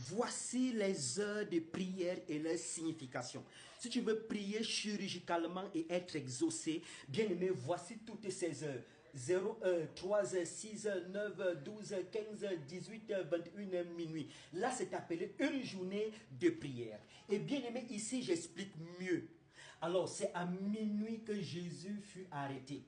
Voici les heures de prière et leur signification. Si tu veux prier chirurgicalement et être exaucé, bien aimé, voici toutes ces heures. 0 heure, 3 heures, 6 heures, 9 heures, 12 heures, 15 heures, 18 heures, 21 heures, minuit. Là, c'est appelé une journée de prière. Et bien aimé, ici, j'explique mieux. Alors, c'est à minuit que Jésus fut arrêté.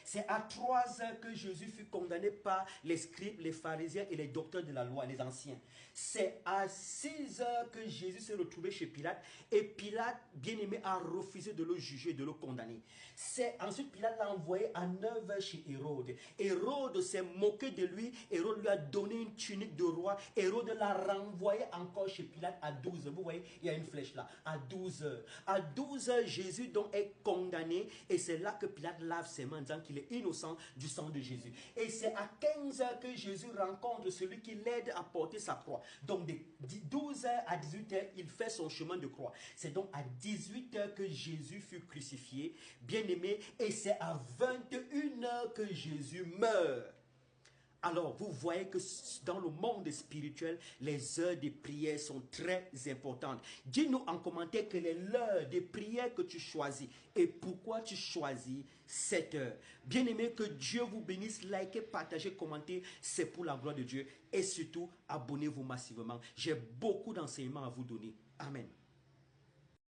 C'est à 3 heures que Jésus fut condamné par les scribes, les pharisiens et les docteurs de la loi, les anciens. C'est à 6 heures que Jésus s'est retrouvé chez Pilate et Pilate, bien aimé, a refusé de le juger, de le condamner. Ensuite Pilate l'a envoyé à 9 heures chez Hérode. Hérode s'est moqué de lui, Hérode lui a donné une tunique de roi, Hérode l'a renvoyé encore chez Pilate à 12 heures. Vous voyez, il y a une flèche là, à 12 heures. À 12 heures, Jésus donc est condamné et c'est là que Pilate lave ses mains qu'il est innocent du sang de Jésus. Et c'est à 15 heures que Jésus rencontre celui qui l'aide à porter sa croix. Donc de 12 heures à 18 heures, il fait son chemin de croix. C'est donc à 18 heures que Jésus fut crucifié, bien aimé, et c'est à 21 heures que Jésus meurt. Alors, vous voyez que dans le monde spirituel, les heures de prière sont très importantes. Dis-nous en commentaire quelle est l'heure de prière que tu choisis et pourquoi tu choisis cette heure. Bien aimé, que Dieu vous bénisse. Likez, partagez, commentez. C'est pour la gloire de Dieu. Et surtout, abonnez-vous massivement. J'ai beaucoup d'enseignements à vous donner. Amen.